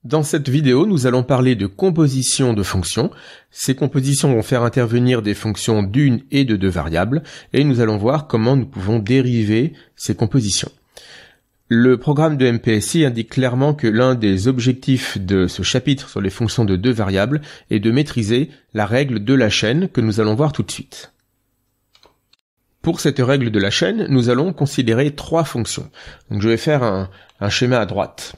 Dans cette vidéo, nous allons parler de composition de fonctions. Ces compositions vont faire intervenir des fonctions d'une et de deux variables, et nous allons voir comment nous pouvons dériver ces compositions. Le programme de MPSI indique clairement que l'un des objectifs de ce chapitre sur les fonctions de deux variables est de maîtriser la règle de la chaîne que nous allons voir tout de suite. Pour cette règle de la chaîne, nous allons considérer trois fonctions. Donc je vais faire un schéma à droite,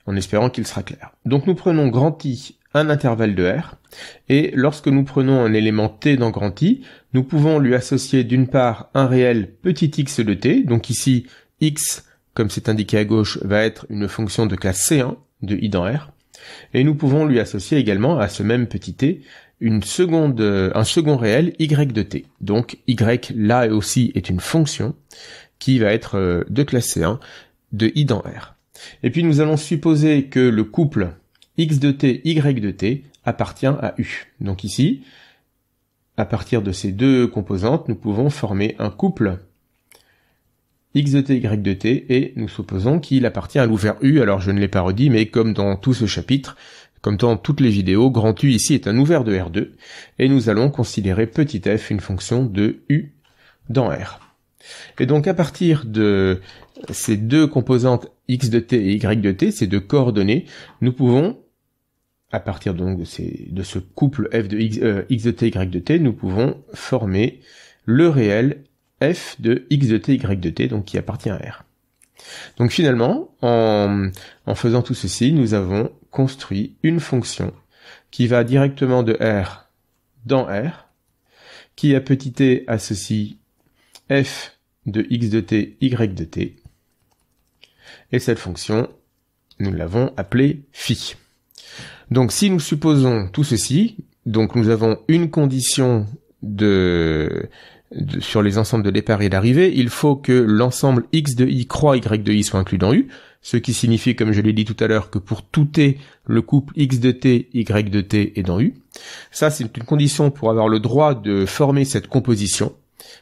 en espérant qu'il sera clair. Donc nous prenons grand I, un intervalle de R, et lorsque nous prenons un élément t dans grand I, nous pouvons lui associer d'une part un réel petit x de t, donc ici x, comme c'est indiqué à gauche, va être une fonction de classe C1 de I dans R, et nous pouvons lui associer également à ce même petit t un second réel y de t. Donc y là aussi est une fonction qui va être de classe C1 de I dans R. Et puis nous allons supposer que le couple x de t, y de t appartient à U. Donc ici, à partir de ces deux composantes, nous pouvons former un couple x de t, y de t, et nous supposons qu'il appartient à l'ouvert U. Alors je ne l'ai pas redit, mais comme dans tout ce chapitre, comme dans toutes les vidéos, grand U ici est un ouvert de R2, et nous allons considérer petit f une fonction de U dans R. Et donc à partir de ces deux composantes x de t et y de t, ces deux coordonnées, nous pouvons, à partir donc de ce couple f de x de t, y de t, nous pouvons former le réel f de x de t, y de t, donc qui appartient à R. Donc finalement, en faisant tout ceci, nous avons construit une fonction qui va directement de R dans R, qui à petit t associe f de x de t, y de t, et cette fonction, nous l'avons appelée phi. Donc si nous supposons tout ceci, donc nous avons une condition sur les ensembles de départ et d'arrivée, il faut que l'ensemble x de i croix y de i soit inclus dans U, ce qui signifie, comme je l'ai dit tout à l'heure, que pour tout t, le couple x de t, y de t est dans U. Ça, c'est une condition pour avoir le droit de former cette composition,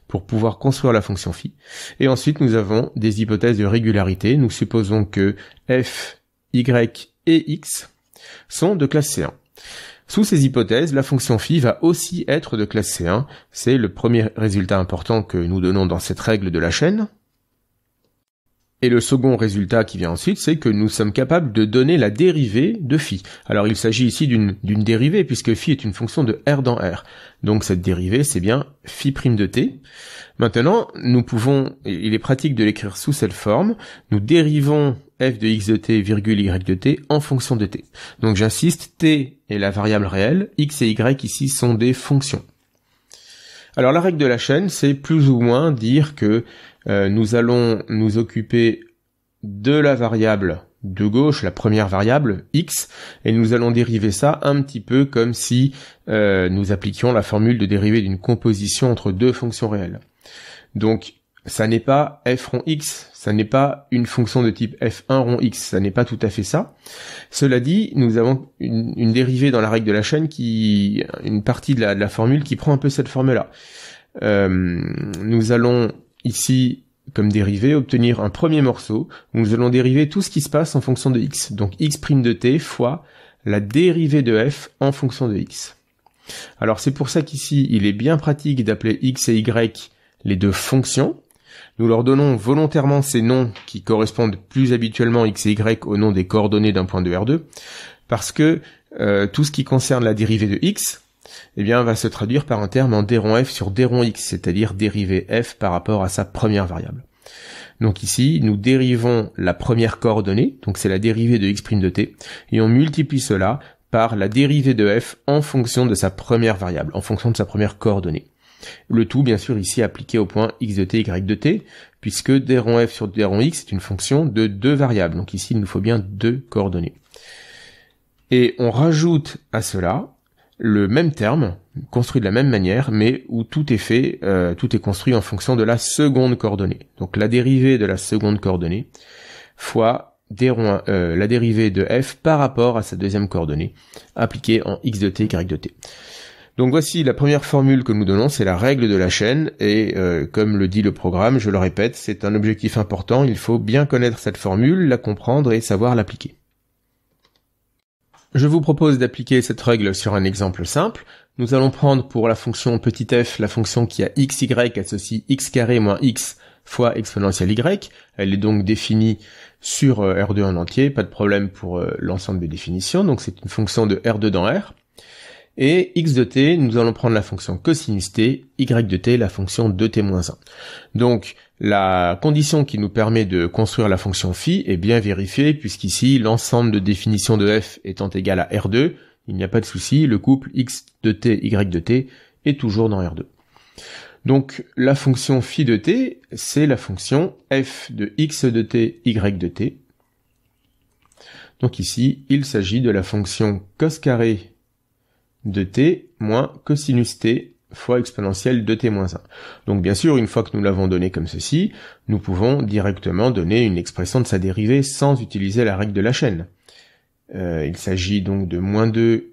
pour pouvoir construire la fonction phi. Et ensuite, nous avons des hypothèses de régularité. Nous supposons que f, y et x sont de classe C1. Sous ces hypothèses, la fonction phi va aussi être de classe C1. C'est le premier résultat important que nous donnons dans cette règle de la chaîne. Et le second résultat qui vient ensuite, c'est que nous sommes capables de donner la dérivée de phi. Alors il s'agit ici d'une dérivée, puisque phi est une fonction de R dans R. Donc cette dérivée, c'est bien phi' de t. Maintenant, nous pouvons, il est pratique de l'écrire sous cette forme, nous dérivons f de x de t, virgule y de t en fonction de t. Donc j'insiste, t est la variable réelle, x et y ici sont des fonctions. Alors la règle de la chaîne, c'est plus ou moins dire que nous allons nous occuper de la variable de gauche, la première variable, x, et nous allons dériver ça un petit peu comme si nous appliquions la formule de dérivée d'une composition entre deux fonctions réelles. Donc, ça n'est pas f rond x, ça n'est pas une fonction de type f1 rond x, ça n'est pas tout à fait ça. Cela dit, nous avons une dérivée dans la règle de la chaîne une partie de la formule qui prend un peu cette forme-là. Nous allons ici, comme dérivée, obtenir un premier morceau où nous allons dériver tout ce qui se passe en fonction de x. Donc x' de t fois la dérivée de f en fonction de x. Alors c'est pour ça qu'ici, il est bien pratique d'appeler x et y les deux fonctions. Nous leur donnons volontairement ces noms qui correspondent plus habituellement x et y au nom des coordonnées d'un point de R2, parce que tout ce qui concerne la dérivée de x, eh bien, va se traduire par un terme en d rond f sur d rond x, c'est-à-dire dériver f par rapport à sa première variable. Donc ici, nous dérivons la première coordonnée, donc c'est la dérivée de x' de t, et on multiplie cela par la dérivée de f en fonction de sa première variable, en fonction de sa première coordonnée. Le tout, bien sûr, ici appliqué au point x de t, y de t, puisque d rond f sur d rond x est une fonction de deux variables, donc ici, il nous faut bien deux coordonnées. Et on rajoute à cela le même terme, construit de la même manière, mais où tout est fait, tout est construit en fonction de la seconde coordonnée. Donc la dérivée de la seconde coordonnée fois la dérivée de f par rapport à sa deuxième coordonnée, appliquée en x de t, y de t. Donc voici la première formule que nous donnons, c'est la règle de la chaîne, et comme le dit le programme, je le répète, c'est un objectif important, il faut bien connaître cette formule, la comprendre et savoir l'appliquer. Je vous propose d'appliquer cette règle sur un exemple simple. Nous allons prendre pour la fonction petit f la fonction qui a xy associe x carré moins x fois exponentielle y. Elle est donc définie sur R2 en entier, pas de problème pour l'ensemble des définitions. Donc c'est une fonction de R2 dans R. Et x de t, nous allons prendre la fonction cosinus t, y de t, la fonction 2t-1. Donc la condition qui nous permet de construire la fonction phi est bien vérifiée, puisqu'ici l'ensemble de définitions de f étant égal à R2, il n'y a pas de souci, le couple x de t, y de t est toujours dans R2. Donc la fonction phi de t, c'est la fonction f de x de t, y de t. Donc ici, il s'agit de la fonction cos carré de t moins cosinus t fois exponentielle de t-1. Donc bien sûr, une fois que nous l'avons donné comme ceci, nous pouvons directement donner une expression de sa dérivée sans utiliser la règle de la chaîne. Il s'agit donc de moins 2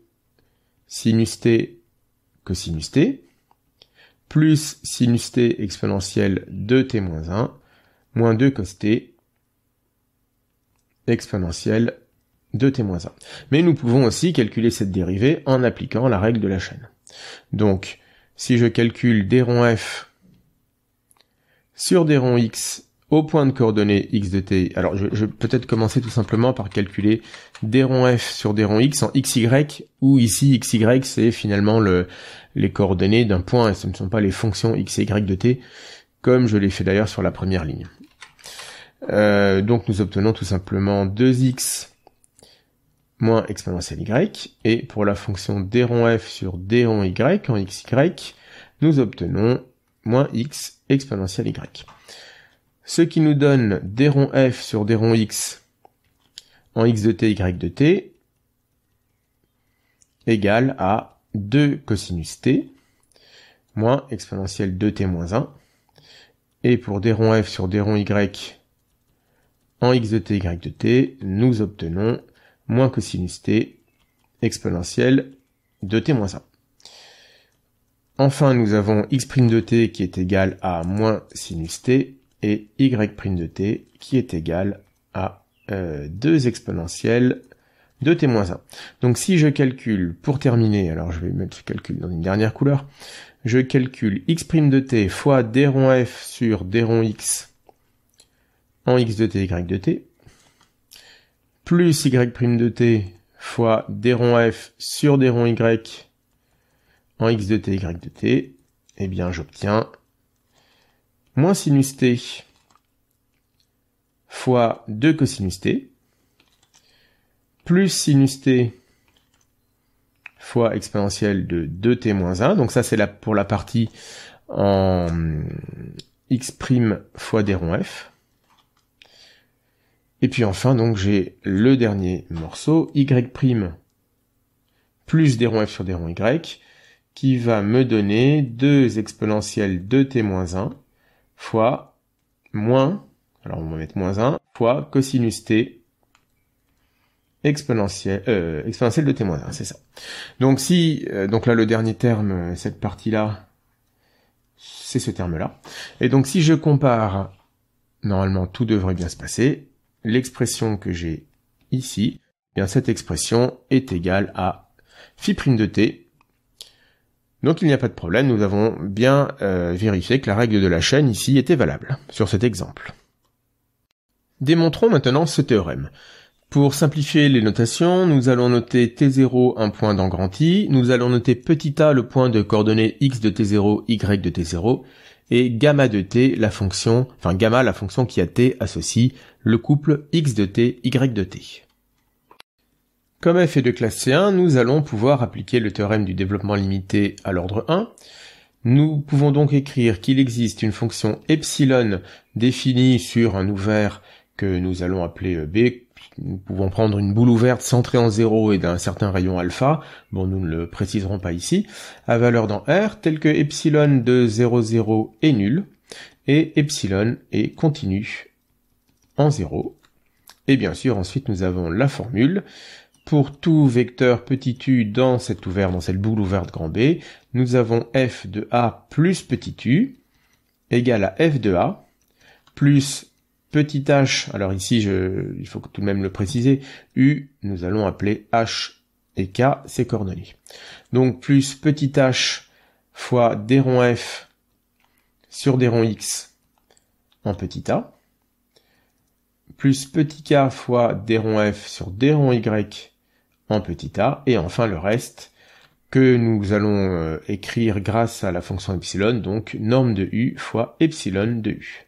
sinus t cosinus t, plus sinus t exponentielle de t-1, moins 2 cos t exponentielle de t-1. Mais nous pouvons aussi calculer cette dérivée en appliquant la règle de la chaîne. Donc, si je calcule d rond f sur d rond x au point de coordonnées x de t, alors je vais peut-être commencer tout simplement par calculer d rond f sur d rond x en xy, où ici xy c'est finalement les coordonnées d'un point, et ce ne sont pas les fonctions x et y de t, comme je l'ai fait d'ailleurs sur la première ligne. Donc nous obtenons tout simplement 2x moins exponentielle y, et pour la fonction d rond f sur d rond y en xy, nous obtenons moins x exponentielle y. Ce qui nous donne d rond f sur d rond x en x de t, y de t, égale à 2 cosinus t, moins exponentielle de t-1, et pour d rond f sur d rond y en x de t, y de t, nous obtenons moins cosinus t exponentielle de t-1. Enfin, nous avons x' de t qui est égal à moins sinus t et y' de t qui est égal à 2 exponentielles de t-1. Donc si je calcule, pour terminer, alors je vais mettre ce calcul dans une dernière couleur, je calcule x' de t fois d rond f sur d rond x en x de t, y de t, plus y' de t fois d rond f sur d rond y en x de t, y de t, eh bien j'obtiens moins sinus t fois 2 cosinus t, plus sinus t fois exponentielle de 2t-1, donc ça c'est pour la partie en x' fois d rond f. Et puis enfin, donc j'ai le dernier morceau, y' plus d rond f sur d rond y, qui va me donner 2 exponentielles de t-1 fois moins, alors on va mettre moins 1, fois cosinus t exponentielle de t-1, c'est ça. Donc donc là le dernier terme, cette partie-là, c'est ce terme-là. Et donc si je compare, normalement tout devrait bien se passer. L'expression que j'ai ici, eh bien cette expression est égale à phi' de t. Donc il n'y a pas de problème, nous avons bien vérifié que la règle de la chaîne ici était valable sur cet exemple. Démontrons maintenant ce théorème. Pour simplifier les notations, nous allons noter t0 un point dans grand I, nous allons noter petit a le point de coordonnées x de t0, y de t0, et gamma de t, la fonction qui à t associe le couple x de t, y de t. Comme f est de classe C1, nous allons pouvoir appliquer le théorème du développement limité à l'ordre 1. Nous pouvons donc écrire qu'il existe une fonction epsilon définie sur un ouvert que nous allons appeler b. Nous pouvons prendre une boule ouverte centrée en 0 et d'un certain rayon alpha, bon nous ne le préciserons pas ici, à valeur dans R, tel que epsilon de 0, 0 est nul, et epsilon est continu en 0. Et bien sûr, ensuite nous avons la formule. Pour tout vecteur petit u dans cette boule ouverte grand B, nous avons f de a plus petit u égale à f de a plus petit h, alors ici il faut tout de même le préciser, u nous allons appeler h et k, ses coordonnées. Donc plus petit h fois d rond f sur d rond x en petit a, plus petit k fois d rond f sur d rond y en petit a, et enfin le reste que nous allons écrire grâce à la fonction epsilon, donc norme de u fois epsilon de u.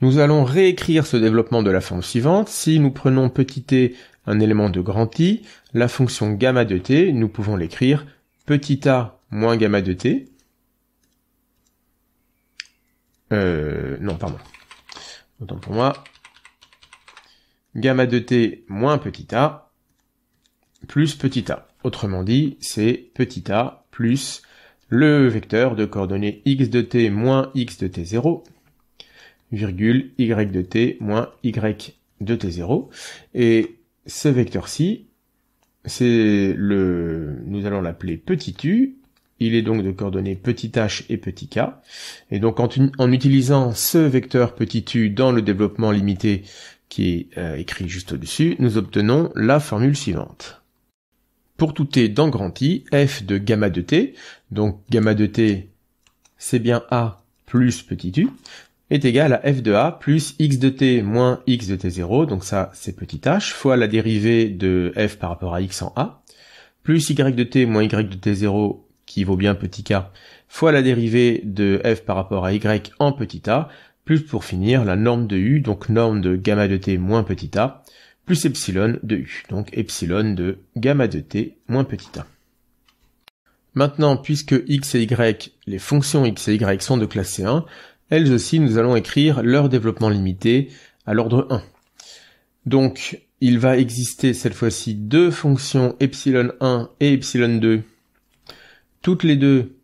Nous allons réécrire ce développement de la forme suivante. Si nous prenons petit t un élément de grand I, la fonction gamma de t, nous pouvons l'écrire petit a moins gamma de t. Non, pardon. Autant pour moi. Gamma de t moins petit a plus petit a. Autrement dit, c'est petit a plus le vecteur de coordonnées x de t moins x de t0, virgule y de t moins y de t0. Et ce vecteur-ci, nous allons l'appeler petit u. Il est donc de coordonnées petit h et petit k. Et donc en utilisant ce vecteur petit u dans le développement limité qui est écrit juste au-dessus, nous obtenons la formule suivante. Pour tout t dans grand I, f de gamma de t, donc gamma de t c'est bien a plus petit u, est égal à f de a plus x de t moins x de t0, donc ça c'est petit h, fois la dérivée de f par rapport à x en a, plus y de t moins y de t0, qui vaut bien petit k, fois la dérivée de f par rapport à y en petit a, plus pour finir la norme de u, donc norme de gamma de t moins petit a, plus epsilon de u, donc epsilon de gamma de t moins petit a. Maintenant, puisque x et y, les fonctions x et y sont de classe C1, elles aussi, nous allons écrire leur développement limité à l'ordre 1. Donc, il va exister cette fois-ci deux fonctions epsilon 1 et epsilon 2, toutes les deux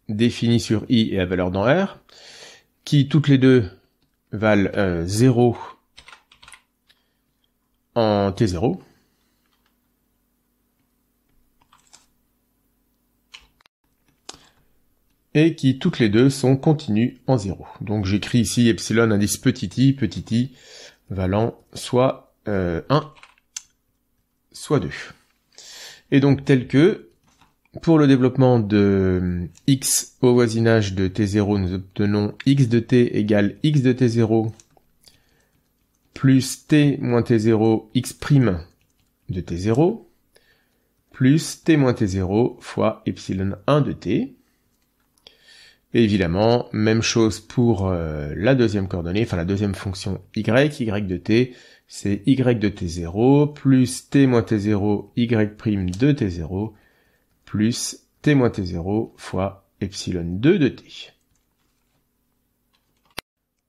définies sur i et à valeur dans R, qui toutes les deux valent 0 en t0. Et qui toutes les deux sont continues en 0. Donc j'écris ici epsilon indice petit i valant soit 1, soit 2. Et donc tel que, pour le développement de x au voisinage de t0, nous obtenons x de t égale x de t0 plus t moins t0 x' de t0 plus t moins t0 fois epsilon 1 de t. Et évidemment, même chose pour la deuxième coordonnée, enfin la deuxième fonction y de t, c'est y de t0 plus t moins t0 y' de t0 plus t moins t0 fois epsilon 2 de t.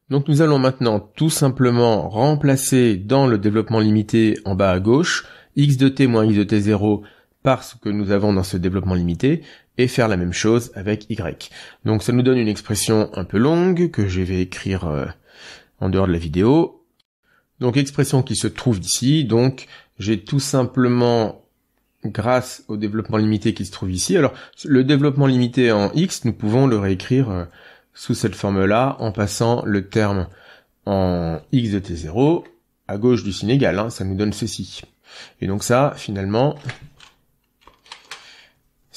Donc nous allons maintenant tout simplement remplacer dans le développement limité en bas à gauche x de t moins x de t0 par ce que nous avons dans ce développement limité, et faire la même chose avec y. Donc ça nous donne une expression un peu longue que je vais écrire en dehors de la vidéo. Donc expression qui se trouve ici, donc j'ai tout simplement, grâce au développement limité qui se trouve ici, alors le développement limité en x, nous pouvons le réécrire sous cette forme-là en passant le terme en x de t0 à gauche du signe égal, hein, ça nous donne ceci. Et donc ça, finalement,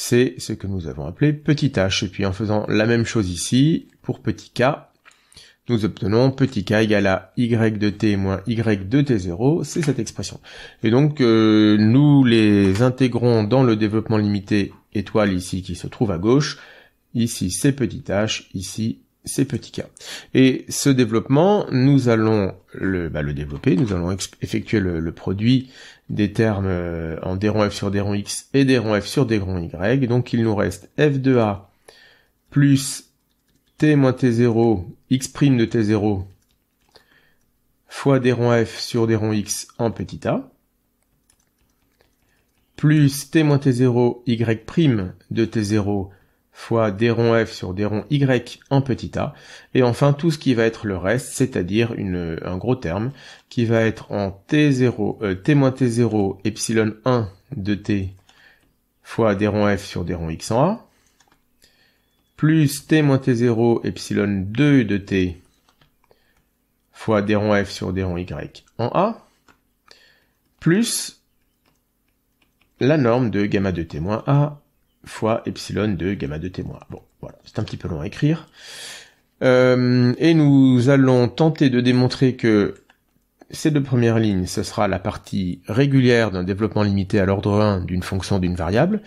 c'est ce que nous avons appelé petit h. Et puis en faisant la même chose ici, pour petit k, nous obtenons petit k égale à y de t moins y de t0, c'est cette expression. Et donc nous les intégrons dans le développement limité étoile ici qui se trouve à gauche. Ici c'est petit h, ici c'est petit k. Et ce développement, nous allons le développer, nous allons effectuer le produit des termes en d rond f sur d rond x et d rond f sur d rond y. Donc il nous reste f de a plus t moins t0 x' de t0 fois d rond f sur d rond x en petit a plus t moins t0 y' de t0 fois d rond f sur d rond y en petit a, et enfin tout ce qui va être le reste, c'est-à-dire un gros terme, qui va être en t0, t moins t0 epsilon 1 de t fois d rond f sur d rond x en a, plus t moins t0 epsilon 2 de t fois d rond f sur d rond y en a, plus la norme de gamma de t moins a fois epsilon de gamma de t moins a. Bon, voilà, c'est un petit peu long à écrire. Et nous allons tenter de démontrer que ces deux premières lignes, ce sera la partie régulière d'un développement limité à l'ordre 1 d'une fonction d'une variable,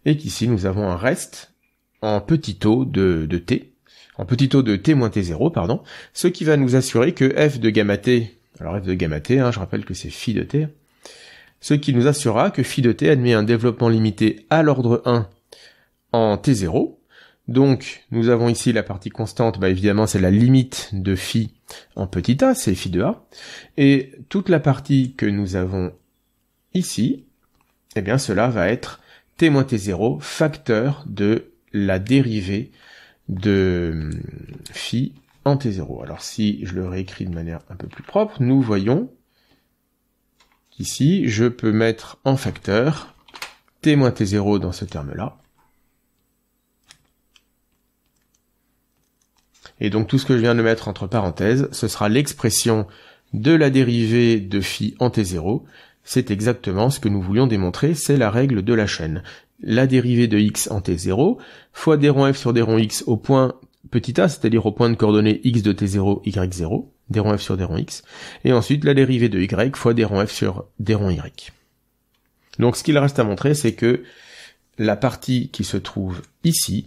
et qu'ici nous avons un reste en petit o de t, en petit o de t moins t0, pardon, ce qui va nous assurer que f de gamma t, alors f de gamma t, je rappelle que c'est phi de t, ce qui nous assurera que phi de t admet un développement limité à l'ordre 1 en t0. Donc, nous avons ici la partie constante, évidemment c'est la limite de phi en petit a, c'est phi de a, et toute la partie que nous avons ici, eh bien cela va être t moins t0, facteur de la dérivée de phi en t0. Alors si je le réécris de manière un peu plus propre, nous voyons qu'ici, je peux mettre en facteur t moins t0 dans ce terme-là, et donc tout ce que je viens de mettre entre parenthèses, ce sera l'expression de la dérivée de phi en t0. C'est exactement ce que nous voulions démontrer, c'est la règle de la chaîne. La dérivée de x en t0 fois d rond f sur d rond x au point petit a, c'est-à-dire au point de coordonnées x de t0, y0, d rond f sur d rond x, et ensuite la dérivée de y fois d rond f sur d rond y. Donc ce qu'il reste à montrer, c'est que la partie qui se trouve ici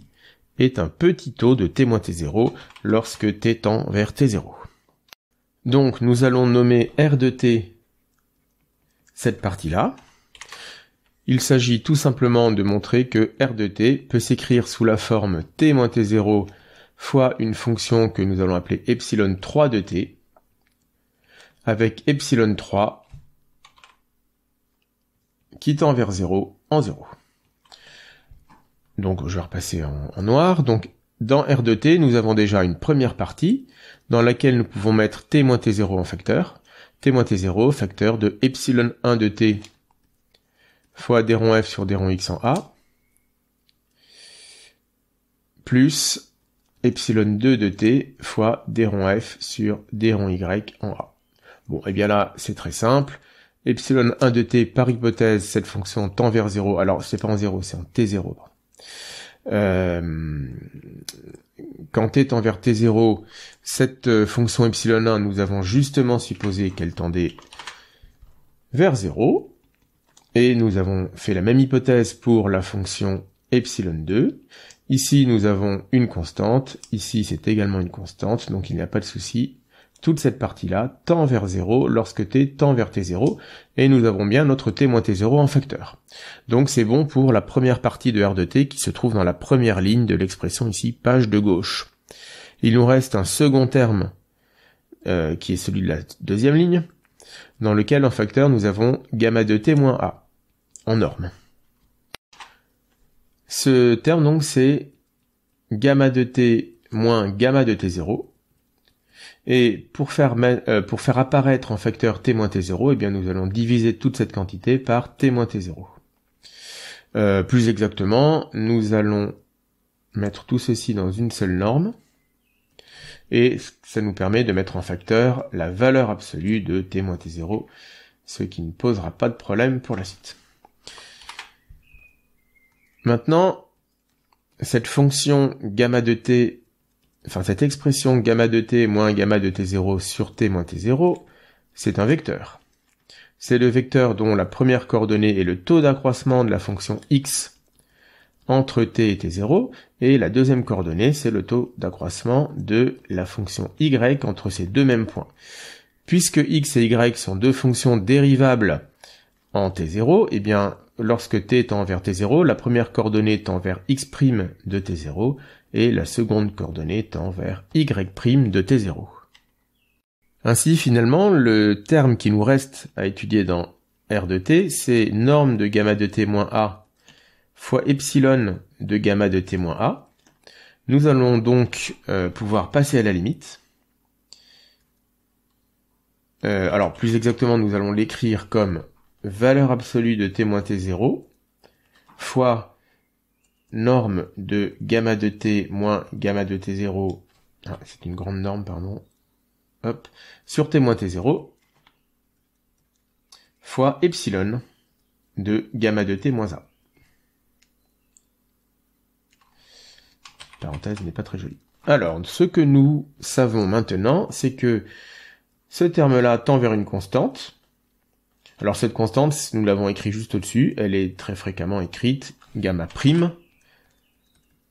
est un petit o de t moins t0 lorsque t tend vers t0. Donc nous allons nommer r de t cette partie-là. Il s'agit tout simplement de montrer que r de t peut s'écrire sous la forme t moins t0 fois une fonction que nous allons appeler epsilon 3 de t, avec epsilon 3 qui tend vers 0 en 0. Donc je vais repasser en noir. Donc dans r de t, nous avons déjà une première partie dans laquelle nous pouvons mettre t moins t0 en facteur. T moins t0, facteur de epsilon 1 de t fois d rond f sur d rond x en a, plus epsilon 2 de t fois d rond f sur d rond y en a. Bon, et bien là, c'est très simple. Epsilon 1 de t, par hypothèse, cette fonction tend vers 0. Alors, c'est pas en 0, c'est en t0. Quand t tend vers t0, cette fonction epsilon 1, nous avons justement supposé qu'elle tendait vers 0. Et nous avons fait la même hypothèse pour la fonction epsilon 2. Ici, nous avons une constante. Ici, c'est également une constante, donc il n'y a pas de souci. Toute cette partie-là tend vers 0 lorsque t tend vers t0, et nous avons bien notre t moins t0 en facteur. Donc c'est bon pour la première partie de r de t qui se trouve dans la première ligne de l'expression ici, page de gauche. Il nous reste un second terme, qui est celui de la deuxième ligne, dans lequel en facteur nous avons gamma de t moins a, en norme. Ce terme donc c'est gamma de t moins gamma de t0, et pour faire apparaître en facteur t moins t0, eh bien nous allons diviser toute cette quantité par t moins t0. Plus exactement, nous allons mettre tout ceci dans une seule norme, et ça nous permet de mettre en facteur la valeur absolue de t moins t0, ce qui ne posera pas de problème pour la suite. Maintenant, cette fonction gamma de t, cette expression gamma de t moins gamma de t0 sur t moins t0, c'est un vecteur. C'est le vecteur dont la première coordonnée est le taux d'accroissement de la fonction x entre t et t0, et la deuxième coordonnée, c'est le taux d'accroissement de la fonction y entre ces deux mêmes points. Puisque x et y sont deux fonctions dérivables en t0, eh bien, lorsque t tend vers t0, la première coordonnée tend vers x' de t0, et la seconde coordonnée tend vers y' de t0. Ainsi, finalement, le terme qui nous reste à étudier dans r de t, c'est norme de gamma de t moins a fois epsilon de gamma de t moins a. Nous allons donc pouvoir passer à la limite. Alors, plus exactement, nous allons l'écrire comme valeur absolue de t moins t0 fois norme de gamma de t moins gamma de t0, c'est une grande norme, pardon, hop, sur t moins t0, fois epsilon de gamma de t moins a. Parenthèse n'est pas très jolie. Alors, ce que nous savons maintenant, c'est que ce terme-là tend vers une constante. Alors cette constante, nous l'avons écrit juste au-dessus, elle est très fréquemment écrite gamma prime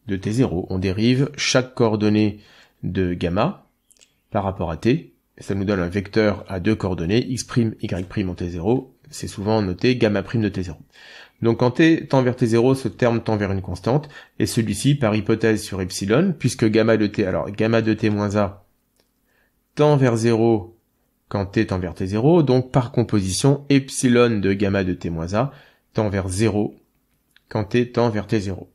de t0. On dérive chaque coordonnée de gamma par rapport à t. Ça nous donne un vecteur à deux coordonnées, x', y' en t0. C'est souvent noté gamma prime de t0. Donc quand t tend vers t0, ce terme tend vers une constante, et celui-ci, par hypothèse sur epsilon, puisque gamma de t, alors gamma de t moins a tend vers 0 quand t tend vers t0, donc par composition, epsilon de gamma de t moins a tend vers 0 quand t tend vers t0.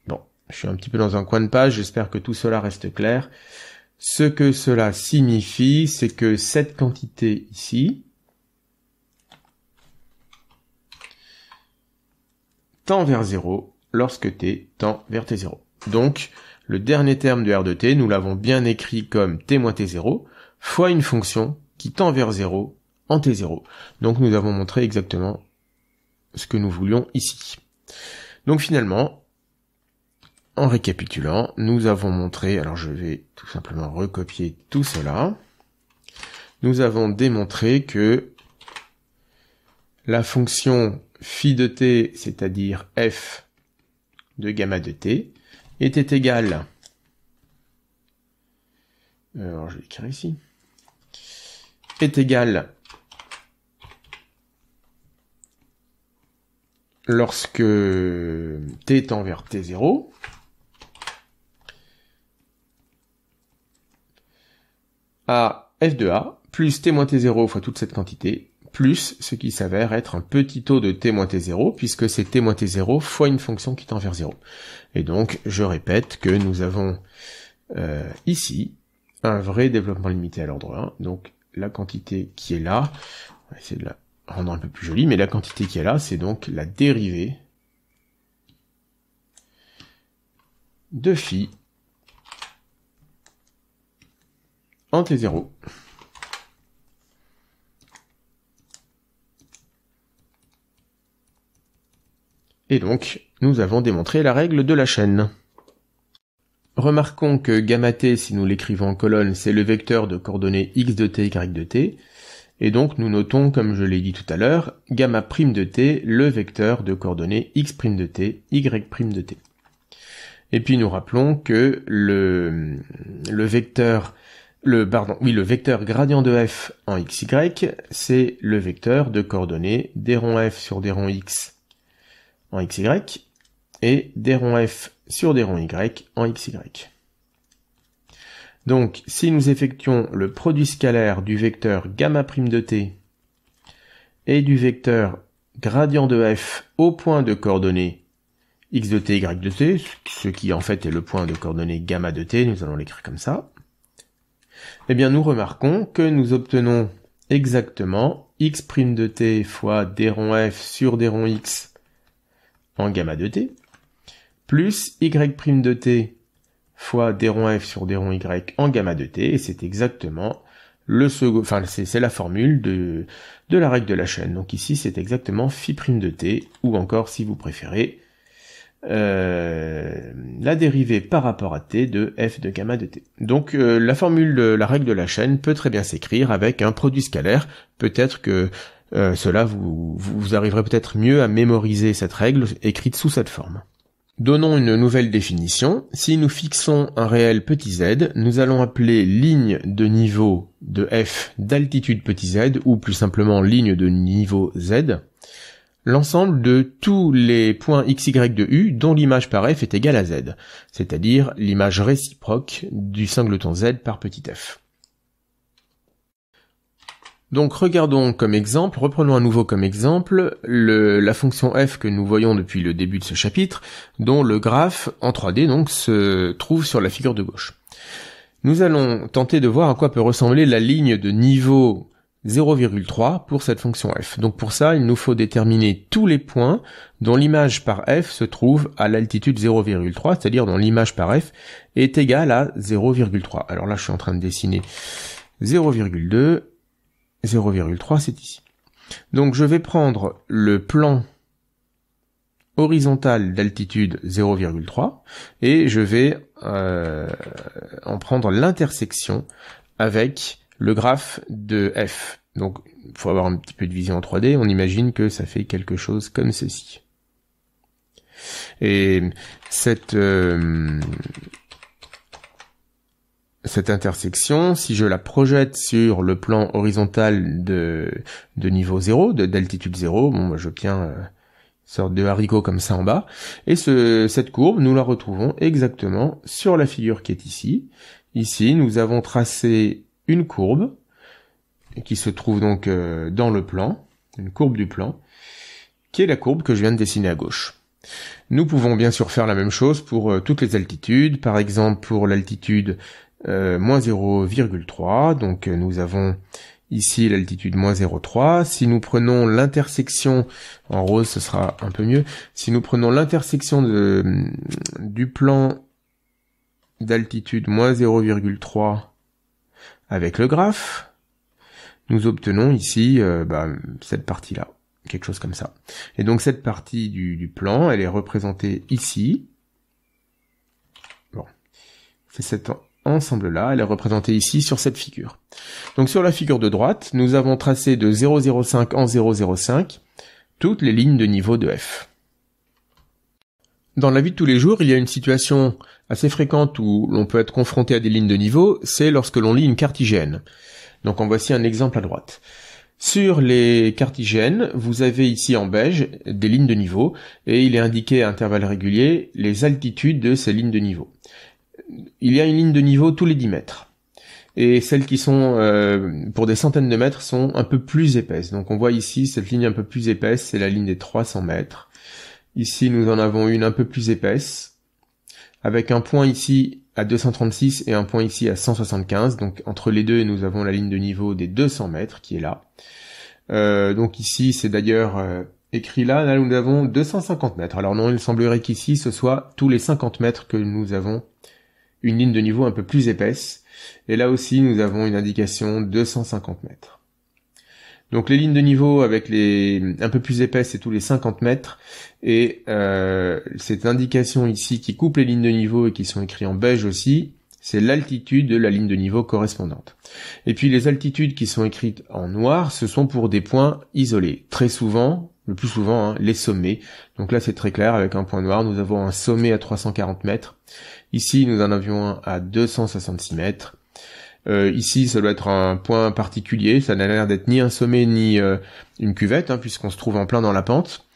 Bon, je suis un petit peu dans un coin de page, j'espère que tout cela reste clair. Ce que cela signifie, c'est que cette quantité ici tend vers 0 lorsque t tend vers t0. Donc, le dernier terme de R de t, nous l'avons bien écrit comme t moins t0 fois une fonction qui tend vers 0 en t0. Donc nous avons montré exactement ce que nous voulions ici. Donc finalement, en récapitulant, nous avons montré, alors je vais tout simplement recopier tout cela, nous avons démontré que la fonction phi de t, c'est-à-dire f de gamma de t, était égale, alors je vais l'écrire ici, est égale lorsque t tend vers t0 à f de a plus t moins t0 fois toute cette quantité plus ce qui s'avère être un petit taux de t moins t0 puisque c'est t moins t0 fois une fonction qui tend vers 0. Et donc je répète que nous avons ici un vrai développement limité à l'ordre 1, donc la quantité qui est là, on va essayer de la rendre un peu plus jolie, mais la quantité qui est là, c'est donc la dérivée de phi en t0. Et donc, nous avons démontré la règle de la chaîne. Remarquons que gamma t, si nous l'écrivons en colonne, c'est le vecteur de coordonnées x de t, y de t, et donc nous notons, comme je l'ai dit tout à l'heure, gamma prime de t, le vecteur de coordonnées x' de t, y' de t. Et puis nous rappelons que le vecteur gradient de f en xy, c'est le vecteur de coordonnées d rond f sur d rond x en xy, et d rond f sur d rond y en xy. Donc, si nous effectuons le produit scalaire du vecteur gamma prime de t et du vecteur gradient de f au point de coordonnées x de t, y de t, ce qui en fait est le point de coordonnées gamma de t, nous allons l'écrire comme ça, eh bien nous remarquons que nous obtenons exactement x' de t fois d rond f sur d rond x en gamma de t, plus y' de t fois d rond f sur d rond y en gamma de t, et c'est exactement le second, enfin c'est la formule de la règle de la chaîne. Donc ici c'est exactement phi' de t, ou encore si vous préférez, la dérivée par rapport à t de f de gamma de t. Donc la formule de la règle de la chaîne peut très bien s'écrire avec un produit scalaire. Peut-être que cela vous arriverez peut-être mieux à mémoriser cette règle écrite sous cette forme. Donnons une nouvelle définition. Si nous fixons un réel petit z, nous allons appeler ligne de niveau de f d'altitude petit z, ou plus simplement ligne de niveau z, l'ensemble de tous les points x, y de u dont l'image par f est égale à z, c'est-à-dire l'image réciproque du singleton z par petit f. Donc regardons comme exemple, reprenons à nouveau comme exemple la fonction f que nous voyons depuis le début de ce chapitre, dont le graphe en 3D donc se trouve sur la figure de gauche. Nous allons tenter de voir à quoi peut ressembler la ligne de niveau 0,3 pour cette fonction f. Donc pour ça, il nous faut déterminer tous les points dont l'image par f se trouve à l'altitude 0,3, c'est-à-dire dont l'image par f est égale à 0,3. Alors là, je suis en train de dessiner 0,2, 0,3 c'est ici. Donc je vais prendre le plan horizontal d'altitude 0,3 et je vais en prendre l'intersection avec le graphe de f. Donc il faut avoir un petit peu de vision en 3D, on imagine que ça fait quelque chose comme ceci. Et cette intersection, si je la projette sur le plan horizontal de niveau 0, d'altitude 0, bon, j'obtiens une sorte de haricot comme ça en bas. Et cette courbe, nous la retrouvons exactement sur la figure qui est ici. Ici, nous avons tracé une courbe qui se trouve donc dans le plan, une courbe du plan, qui est la courbe que je viens de dessiner à gauche. Nous pouvons bien sûr faire la même chose pour toutes les altitudes. Par exemple, pour l'altitude moins 0,3, donc nous avons ici l'altitude moins 0,3. Si nous prenons l'intersection, en rose ce sera un peu mieux, si nous prenons l'intersection du plan d'altitude moins 0,3 avec le graphe, nous obtenons ici cette partie-là, quelque chose comme ça. Et donc cette partie du plan, elle est représentée ici. Bon, c'est cet ensemble-là, elle est représentée ici sur cette figure. Donc sur la figure de droite, nous avons tracé de 0,05 en 0,05 toutes les lignes de niveau de f. Dans la vie de tous les jours, il y a une situation assez fréquente où l'on peut être confronté à des lignes de niveau, c'est lorsque l'on lit une cartesienne. Donc en voici un exemple à droite. Sur les cartesiennes, vous avez ici en beige des lignes de niveau, et il est indiqué à intervalles réguliers les altitudes de ces lignes de niveau. Il y a une ligne de niveau tous les 10 mètres. Et celles qui sont pour des centaines de mètres sont un peu plus épaisses. Donc on voit ici cette ligne un peu plus épaisse, c'est la ligne des 300 mètres. Ici nous en avons une un peu plus épaisse, avec un point ici à 236 et un point ici à 175. Donc entre les deux nous avons la ligne de niveau des 200 mètres qui est là. Donc ici c'est d'ailleurs écrit là nous avons 250 mètres. Alors non, il semblerait qu'ici ce soit tous les 50 mètres que nous avons une ligne de niveau un peu plus épaisse. Et là aussi nous avons une indication 250 mètres. Donc les lignes de niveau avec les un peu plus épaisses, c'est tous les 50 mètres. Et cette indication ici qui coupe les lignes de niveau et qui sont écrites en beige aussi, c'est l'altitude de la ligne de niveau correspondante. Et puis les altitudes qui sont écrites en noir, ce sont pour des points isolés. Très souvent, le plus souvent, les sommets. Donc là c'est très clair, avec un point noir, nous avons un sommet à 340 mètres. Ici nous en avions un à 266 mètres. Ici, ça doit être un point particulier, ça n'a l'air d'être ni un sommet ni une cuvette, puisqu'on se trouve en plein dans la pente,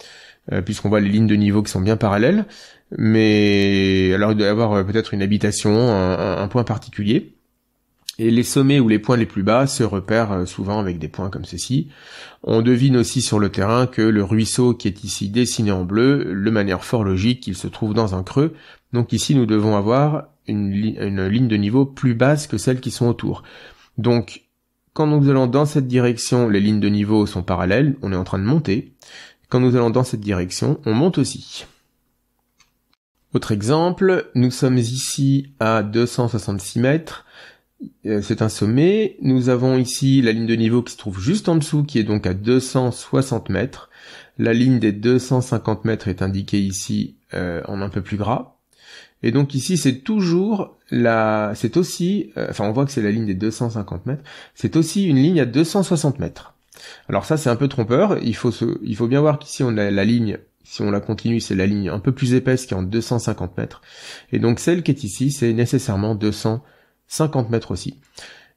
puisqu'on voit les lignes de niveau qui sont bien parallèles, mais alors il doit y avoir peut-être une habitation, un point particulier, et les sommets ou les points les plus bas se repèrent souvent avec des points comme ceci. On devine aussi sur le terrain que le ruisseau qui est ici dessiné en bleu, de manière fort logique, il se trouve dans un creux, donc ici nous devons avoir une ligne de niveau plus basse que celles qui sont autour. Donc, quand nous allons dans cette direction, les lignes de niveau sont parallèles, on est en train de monter. Quand nous allons dans cette direction, on monte aussi. Autre exemple, nous sommes ici à 266 mètres, c'est un sommet. Nous avons ici la ligne de niveau qui se trouve juste en dessous, qui est donc à 260 mètres. La ligne des 250 mètres est indiquée ici en un peu plus gras. Et donc ici, c'est toujours c'est aussi, on voit que c'est la ligne des 250 mètres, c'est aussi une ligne à 260 mètres. Alors ça, c'est un peu trompeur, il faut bien voir qu'ici, on a la ligne, si on la continue, c'est la ligne un peu plus épaisse qui est en 250 mètres. Et donc celle qui est ici, c'est nécessairement 250 mètres aussi.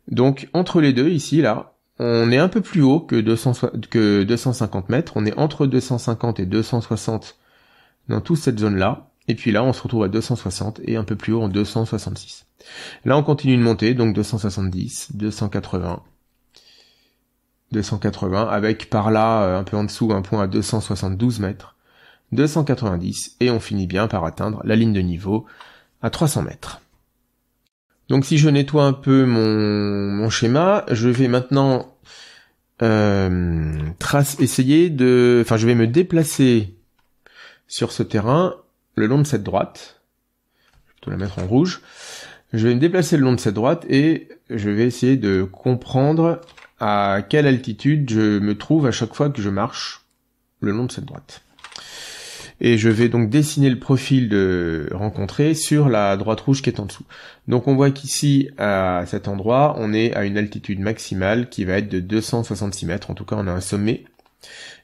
Donc entre les deux, ici, là, on est un peu plus haut que 250 mètres, on est entre 250 et 260 dans toute cette zone-là. Et puis là, on se retrouve à 260 et un peu plus haut en 266. Là, on continue de monter, donc 270, 280, 280, avec par là, un peu en dessous, un point à 272 mètres, 290, et on finit bien par atteindre la ligne de niveau à 300 mètres. Donc si je nettoie un peu mon schéma, je vais maintenant je vais me déplacer sur ce terrain le long de cette droite. Je vais plutôt la mettre en rouge. Je vais me déplacer le long de cette droite et je vais essayer de comprendre à quelle altitude je me trouve à chaque fois que je marche le long de cette droite. Et je vais donc dessiner le profil de rencontré sur la droite rouge qui est en dessous. Donc on voit qu'ici, à cet endroit, on est à une altitude maximale qui va être de 266 mètres. En tout cas, on a un sommet.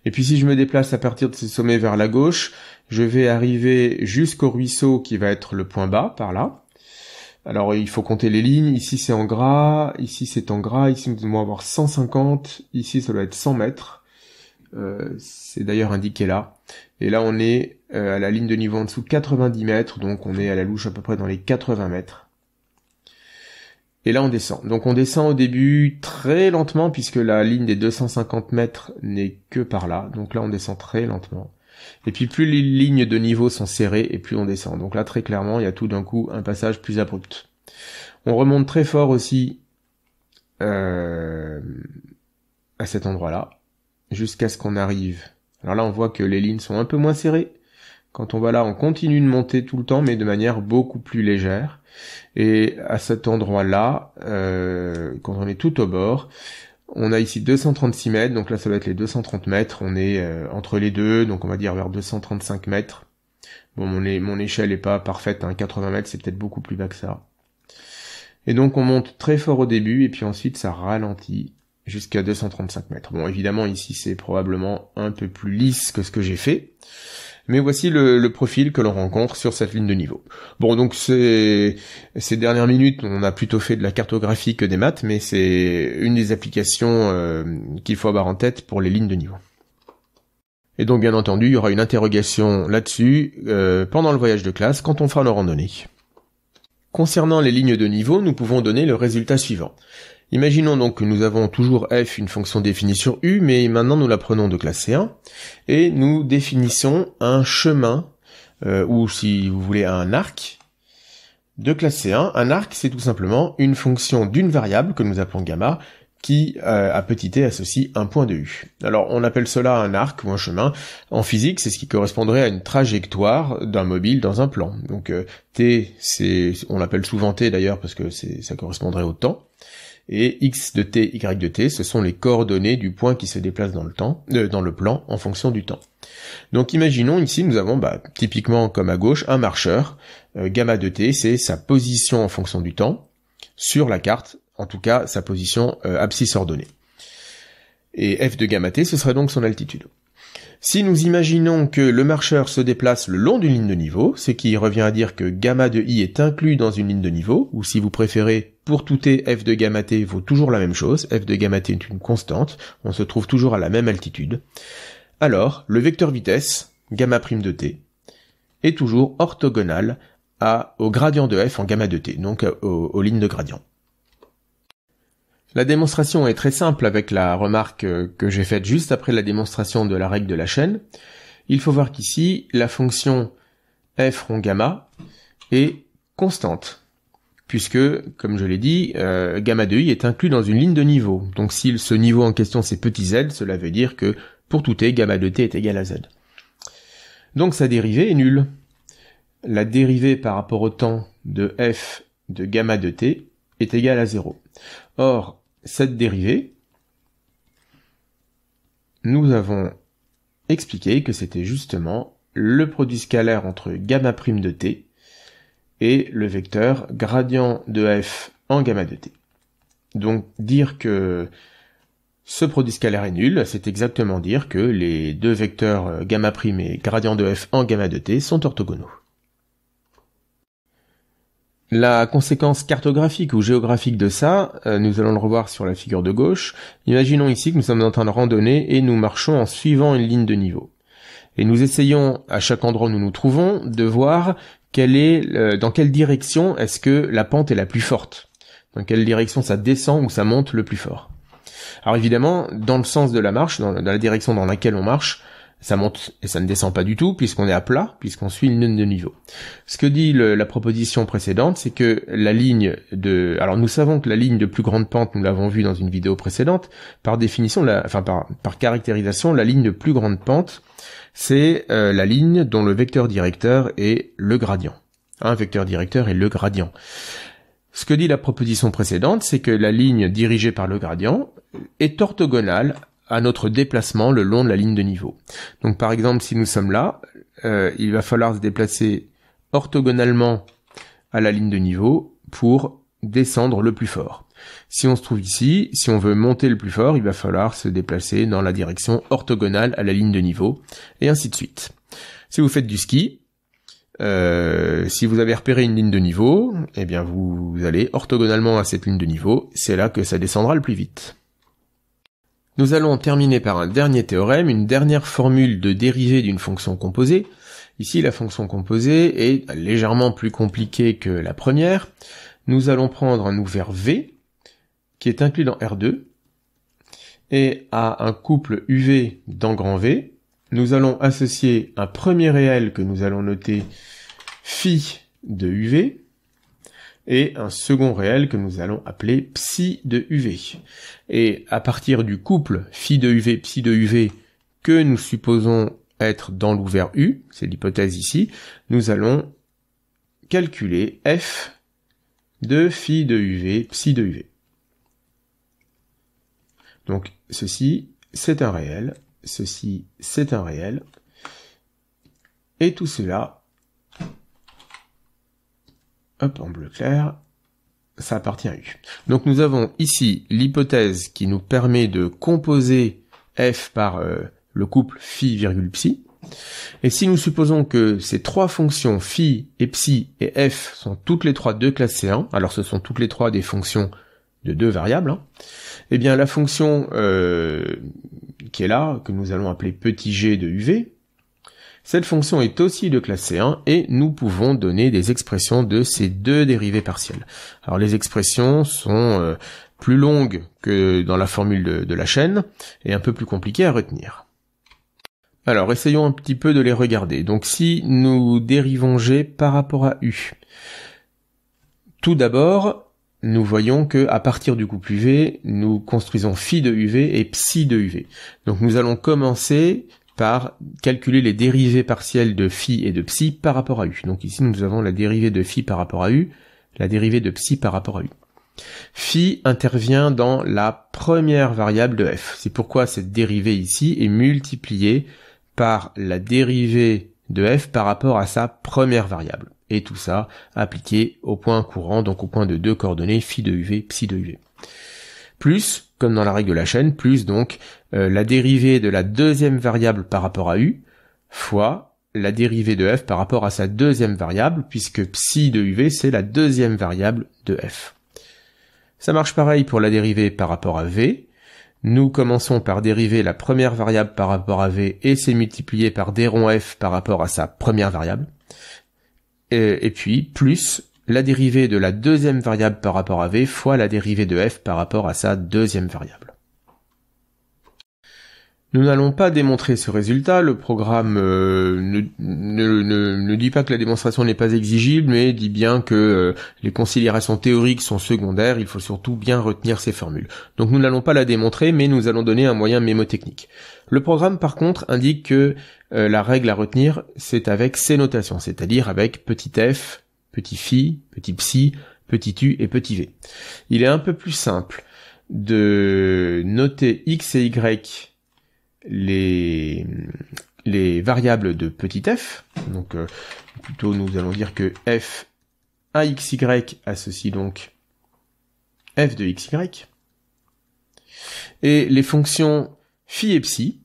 Et puis si je me déplace à partir de ce sommet vers la gauche, je vais arriver jusqu'au ruisseau qui va être le point bas, par là. Alors il faut compter les lignes. Ici c'est en gras, ici c'est en gras, ici nous devons avoir 150, ici ça doit être 100 mètres. C'est d'ailleurs indiqué là. Et là on est à la ligne de niveau en dessous 90 mètres, donc on est à la louche à peu près dans les 80 mètres. Et là on descend. Donc on descend au début très lentement puisque la ligne des 250 mètres n'est que par là. Donc là on descend très lentement. Et puis plus les lignes de niveau sont serrées et plus on descend. Donc là très clairement il y a tout d'un coup un passage plus abrupt. On remonte très fort aussi à cet endroit-là, jusqu'à ce qu'on arrive. Alors là on voit que les lignes sont un peu moins serrées. Quand on va là on continue de monter tout le temps mais de manière beaucoup plus légère. Et à cet endroit-là, quand on est tout au bord, on a ici 236 mètres, donc là ça va être les 230 mètres, on est entre les deux, donc on va dire vers 235 mètres. Bon, mon échelle est pas parfaite, hein, 80 mètres c'est peut-être beaucoup plus bas que ça. Et donc on monte très fort au début, et puis ensuite ça ralentit jusqu'à 235 mètres. Bon, évidemment ici c'est probablement un peu plus lisse que ce que j'ai fait, mais voici le profil que l'on rencontre sur cette ligne de niveau. Bon, donc ces dernières minutes, on a plutôt fait de la cartographie que des maths, mais c'est une des applications qu'il faut avoir en tête pour les lignes de niveau. Et donc, bien entendu, il y aura une interrogation là-dessus pendant le voyage de classe, quand on fera nos randonnées. Concernant les lignes de niveau, nous pouvons donner le résultat suivant. Imaginons donc que nous avons toujours f une fonction définie sur u, mais maintenant nous la prenons de classe C1, et nous définissons un chemin, ou si vous voulez un arc, de classe C1. Un arc, c'est tout simplement une fonction d'une variable, que nous appelons gamma, qui, à petit t, associe un point de u. Alors on appelle cela un arc ou un chemin. En physique, c'est ce qui correspondrait à une trajectoire d'un mobile dans un plan. Donc t, on l'appelle souvent t d'ailleurs, parce que ça correspondrait au temps. Et x de t, y de t, ce sont les coordonnées du point qui se déplace dans le plan en fonction du temps. Donc imaginons ici nous avons typiquement comme à gauche un marcheur, gamma de t c'est sa position en fonction du temps sur la carte, en tout cas sa position abscisse ordonnée. Et f de gamma t ce serait donc son altitude. Si nous imaginons que le marcheur se déplace le long d'une ligne de niveau, ce qui revient à dire que gamma de i est inclus dans une ligne de niveau, ou si vous préférez, pour tout t, f de gamma t vaut toujours la même chose, f de gamma t est une constante, on se trouve toujours à la même altitude, alors le vecteur vitesse, gamma prime de t, est toujours orthogonal au gradient de f en gamma de t, donc aux lignes de gradient. La démonstration est très simple avec la remarque que j'ai faite juste après la démonstration de la règle de la chaîne. Il faut voir qu'ici, la fonction f rond gamma est constante, puisque, comme je l'ai dit, gamma de i est inclus dans une ligne de niveau. Donc si ce niveau en question c'est petit z, cela veut dire que pour tout t, gamma de t est égal à z. Donc sa dérivée est nulle. La dérivée par rapport au temps de f de gamma de t est égale à 0. Or, cette dérivée, nous avons expliqué que c'était justement le produit scalaire entre gamma prime de t et le vecteur gradient de f en gamma de t. Donc dire que ce produit scalaire est nul, c'est exactement dire que les deux vecteurs gamma prime et gradient de f en gamma de t sont orthogonaux. La conséquence cartographique ou géographique de ça, nous allons le revoir sur la figure de gauche. Imaginons ici que nous sommes en train de randonner et nous marchons en suivant une ligne de niveau. Et nous essayons, à chaque endroit où nous nous trouvons, de voir dans quelle direction est-ce que la pente est la plus forte. Dans quelle direction ça descend ou ça monte le plus fort. Alors évidemment, dans le sens de la marche, dans la direction dans laquelle on marche, ça monte et ça ne descend pas du tout puisqu'on est à plat, puisqu'on suit une ligne de niveau. Ce que dit la proposition précédente, c'est que la ligne de... Alors nous savons que la ligne de plus grande pente, nous l'avons vu dans une vidéo précédente, par définition, par caractérisation, la ligne de plus grande pente, c'est la ligne dont le vecteur directeur est le gradient. Un vecteur directeur est le gradient. Ce que dit la proposition précédente, c'est que la ligne dirigée par le gradient est orthogonale à notre déplacement le long de la ligne de niveau. Donc par exemple, si nous sommes là, il va falloir se déplacer orthogonalement à la ligne de niveau pour descendre le plus fort. Si on se trouve ici, si on veut monter le plus fort, il va falloir se déplacer dans la direction orthogonale à la ligne de niveau, et ainsi de suite. Si vous faites du ski, si vous avez repéré une ligne de niveau, eh bien vous allez orthogonalement à cette ligne de niveau, c'est là que ça descendra le plus vite. Nous allons terminer par un dernier théorème, une dernière formule de dérivée d'une fonction composée. Ici, la fonction composée est légèrement plus compliquée que la première. Nous allons prendre un ouvert V, qui est inclus dans R2, et à un couple UV dans grand V, nous allons associer un premier réel que nous allons noter phi de UV, et un second réel que nous allons appeler psi de UV. Et à partir du couple phi de UV, psi de UV, que nous supposons être dans l'ouvert U, c'est l'hypothèse ici, nous allons calculer f de phi de UV, psi de UV. Donc ceci, c'est un réel, ceci, c'est un réel, et tout cela, hop, en bleu clair, ça appartient à U. Donc nous avons ici l'hypothèse qui nous permet de composer f par le couple phi virgule psi. Et si nous supposons que ces trois fonctions phi et psi et f sont toutes les trois de classe C1, alors ce sont toutes les trois des fonctions de deux variables, hein, eh bien la fonction qui est là, que nous allons appeler petit g de UV, cette fonction est aussi de classe C1 et nous pouvons donner des expressions de ces deux dérivées partielles. Alors les expressions sont plus longues que dans la formule de la chaîne et un peu plus compliquées à retenir. Alors essayons un petit peu de les regarder. Donc si nous dérivons G par rapport à U, tout d'abord nous voyons que à partir du couple UV, nous construisons phi de UV et psi de UV. Donc nous allons commencer par calculer les dérivées partielles de phi et de psi par rapport à U. Donc ici nous avons la dérivée de phi par rapport à U, la dérivée de psi par rapport à U. Phi intervient dans la première variable de f. C'est pourquoi cette dérivée ici est multipliée par la dérivée de f par rapport à sa première variable. Et tout ça appliqué au point courant, donc au point de deux coordonnées, phi de UV, psi de UV. Plus, comme dans la règle de la chaîne, plus donc la dérivée de la deuxième variable par rapport à U, fois la dérivée de f par rapport à sa deuxième variable, puisque psi de UV c'est la deuxième variable de f. Ça marche pareil pour la dérivée par rapport à V. Nous commençons par dériver la première variable par rapport à V et c'est multiplié par d rond f par rapport à sa première variable. Et puis, plus la dérivée de la deuxième variable par rapport à V fois la dérivée de f par rapport à sa deuxième variable. Nous n'allons pas démontrer ce résultat, le programme ne dit pas que la démonstration n'est pas exigible, mais dit bien que les considérations théoriques sont secondaires, il faut surtout bien retenir ces formules. Donc nous n'allons pas la démontrer, mais nous allons donner un moyen mémotechnique. Le programme par contre indique que la règle à retenir, c'est avec ces notations, c'est-à-dire avec petit f, petit phi, petit psi, petit u et petit v. Il est un peu plus simple de noter x et y les variables de petit f, donc plutôt nous allons dire que f axy associe donc f de xy, et les fonctions phi et psi,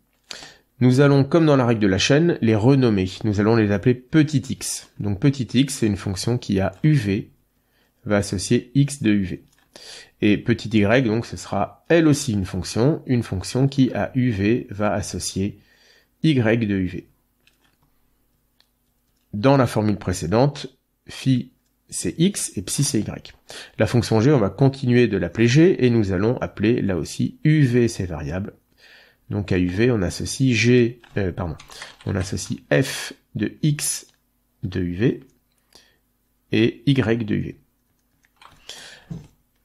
nous allons, comme dans la règle de la chaîne, les renommer, nous allons les appeler petit x. Donc petit x, c'est une fonction qui a uv, va associer x de uv. Et petit y, donc ce sera elle aussi une fonction qui à UV va associer y de UV. Dans la formule précédente, phi c'est x et psi c'est y. La fonction g, on va continuer de l'appeler g et nous allons appeler là aussi UV ces variables. Donc à UV, on associe on associe f de x de UV et y de UV.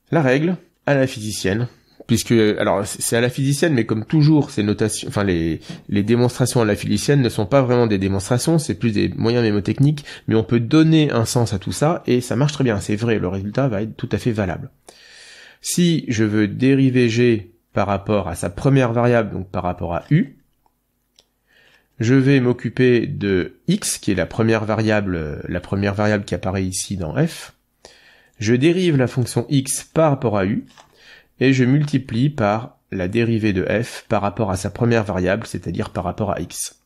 La règle, à la physicienne, puisque, alors c'est à la physicienne, mais comme toujours, ces notations, enfin les démonstrations à la physicienne ne sont pas vraiment des démonstrations, c'est plus des moyens mémotechniques, mais on peut donner un sens à tout ça, et ça marche très bien, c'est vrai, le résultat va être tout à fait valable. Si je veux dériver G par rapport à sa première variable, donc par rapport à U, je vais m'occuper de X, qui est la première variable qui apparaît ici dans F. Je dérive la fonction X par rapport à U, et je multiplie par la dérivée de F par rapport à sa première variable, c'est-à-dire par rapport à X.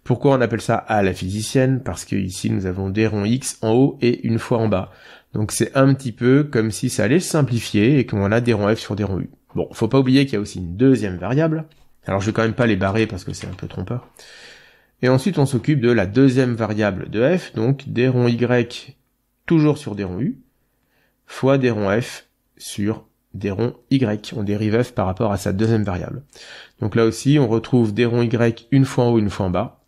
Pourquoi on appelle ça à la physicienne? Parce que ici nous avons des ronds X en haut et une fois en bas. Donc c'est un petit peu comme si ça allait se simplifier et qu'on a des ronds F sur des ronds U. Bon, faut pas oublier qu'il y a aussi une deuxième variable. Alors je vais quand même pas les barrer parce que c'est un peu trompeur. Et ensuite on s'occupe de la deuxième variable de F, donc des ronds Y toujours sur des ronds U, fois des ronds F sur des ronds Y. On dérive F par rapport à sa deuxième variable. Donc là aussi on retrouve des ronds Y une fois en haut, une fois en bas.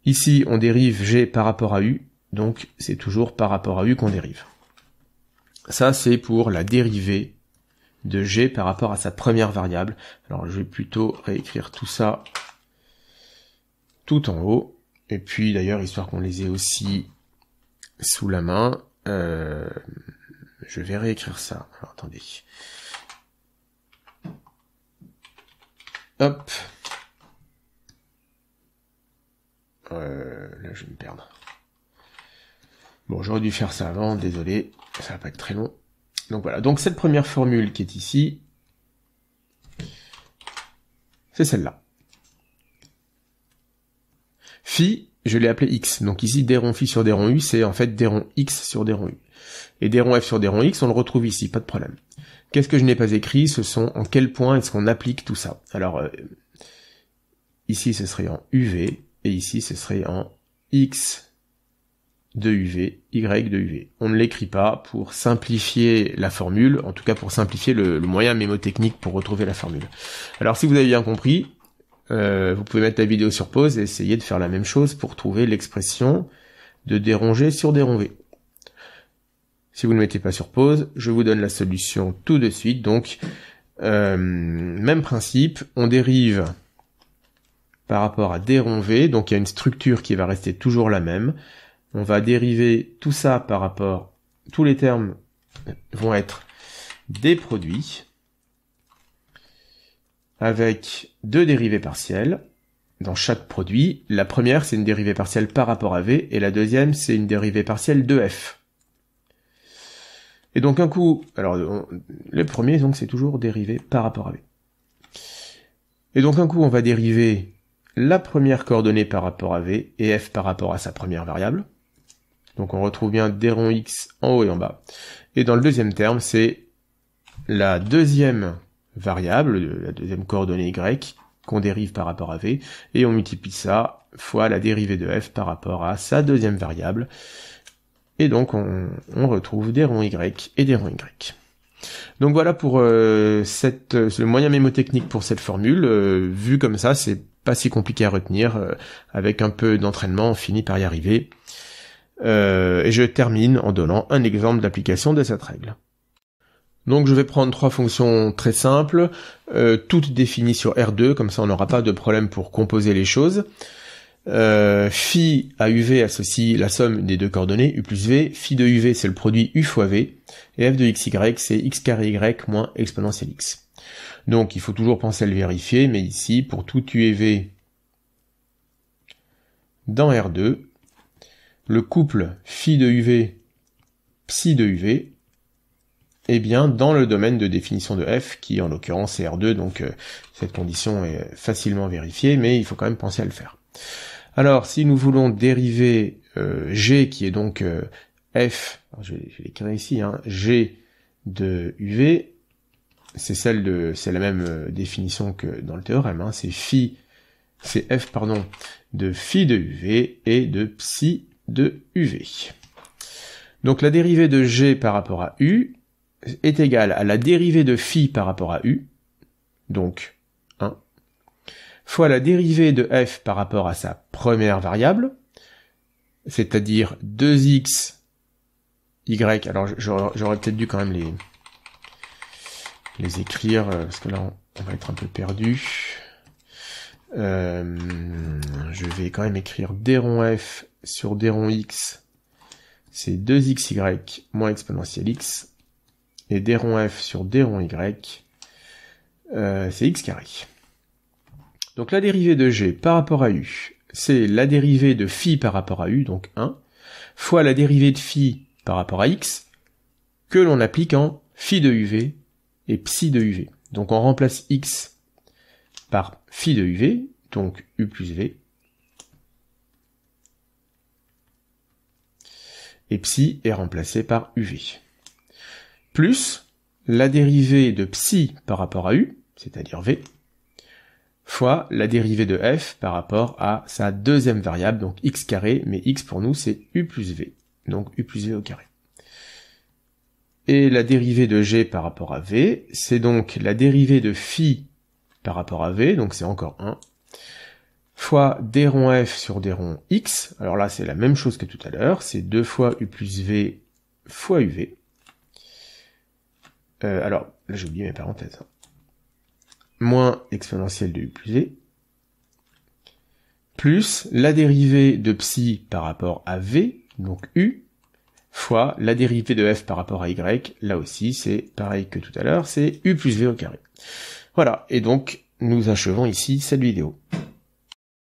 Ici on dérive G par rapport à U, donc c'est toujours par rapport à U qu'on dérive. Ça c'est pour la dérivée de G par rapport à sa première variable. Alors je vais plutôt réécrire tout ça tout en haut, et puis d'ailleurs histoire qu'on les ait aussi sous la main, je vais réécrire ça. Alors attendez. Hop. Là je vais me perdre. Bon, j'aurais dû faire ça avant, désolé, ça va pas être très long. Donc voilà, donc cette première formule qui est ici, c'est celle-là. Phi, je l'ai appelé X, donc ici des ronds phi sur des ronds U, c'est en fait des ronds X sur des ronds U. Et des ronds F sur des ronds X, on le retrouve ici, pas de problème. Qu'est-ce que je n'ai pas écrit? Ce sont en quel point est-ce qu'on applique tout ça. Alors, ici ce serait en UV, et ici ce serait en X de UV, Y de UV. On ne l'écrit pas pour simplifier la formule, en tout cas pour simplifier le moyen mémotechnique pour retrouver la formule. Alors si vous avez bien compris, vous pouvez mettre la vidéo sur pause et essayer de faire la même chose pour trouver l'expression de des ronds G sur des ronds V. Si vous ne mettez pas sur pause, je vous donne la solution tout de suite. Donc, même principe, on dérive par rapport à des ronds V, donc il y a une structure qui va rester toujours la même. On va dériver tout ça par rapport, tous les termes vont être des produits, avec deux dérivées partielles dans chaque produit. La première, c'est une dérivée partielle par rapport à V, et la deuxième, c'est une dérivée partielle de F. Et donc un coup, alors le premier, donc c'est toujours dérivé par rapport à V. Et donc un coup, on va dériver la première coordonnée par rapport à V et F par rapport à sa première variable. Donc on retrouve bien des ronds X en haut et en bas. Et dans le deuxième terme, c'est la deuxième variable, la deuxième coordonnée Y, qu'on dérive par rapport à V, et on multiplie ça fois la dérivée de F par rapport à sa deuxième variable. Et donc on retrouve des ronds Y et des ronds Y. Donc voilà pour le moyen mémotechnique pour cette formule. Vu comme ça, c'est pas si compliqué à retenir. Avec un peu d'entraînement, on finit par y arriver. Et je termine en donnant un exemple d'application de cette règle. Donc je vais prendre trois fonctions très simples, toutes définies sur R2, comme ça on n'aura pas de problème pour composer les choses. Phi à UV associe la somme des deux coordonnées, U plus V. Phi de UV c'est le produit U fois V. Et F de XY c'est X carré Y moins exponentielle X. Donc il faut toujours penser à le vérifier, mais ici pour tout U et V dans R2, le couple phi de UV, psi de UV, est bien dans le domaine de définition de F, qui en l'occurrence est R2, donc cette condition est facilement vérifiée, mais il faut quand même penser à le faire. Alors, si nous voulons dériver G, qui est donc F, alors je vais l'écrire ici, hein, G de UV, c'est la même définition que dans le théorème, hein, c'est F de phi de UV et de psi de UV. Donc la dérivée de G par rapport à U est égale à la dérivée de phi par rapport à U, donc 1, fois la dérivée de F par rapport à sa première variable, c'est-à-dire 2x, y, alors j'aurais peut-être dû quand même les écrire, parce que là, on va être un peu perdu. Je vais quand même écrire d rond f sur d rond x, c'est 2xy moins exponentielle x, et d rond f sur d rond y, c'est x carré. Donc la dérivée de g par rapport à u, c'est la dérivée de phi par rapport à u, donc 1, fois la dérivée de phi par rapport à x, que l'on applique en phi de uv et psi de uv. Donc on remplace x par phi de uv, donc u plus v, et psi est remplacé par uv. Plus la dérivée de psi par rapport à u, c'est-à-dire v, fois la dérivée de f par rapport à sa deuxième variable, donc x carré, mais x pour nous c'est u plus v, donc u plus v au carré. Et la dérivée de g par rapport à v, c'est donc la dérivée de phi par rapport à v, donc c'est encore 1, fois d rond f sur d rond x, alors là c'est la même chose que tout à l'heure, c'est 2 fois u plus v fois uv. Alors, là j'ai oublié mes parenthèses. Moins exponentielle de u plus v, plus la dérivée de psi par rapport à v, donc u, fois la dérivée de f par rapport à y, là aussi c'est pareil que tout à l'heure, c'est u plus v au carré. Voilà, et donc nous achevons ici cette vidéo.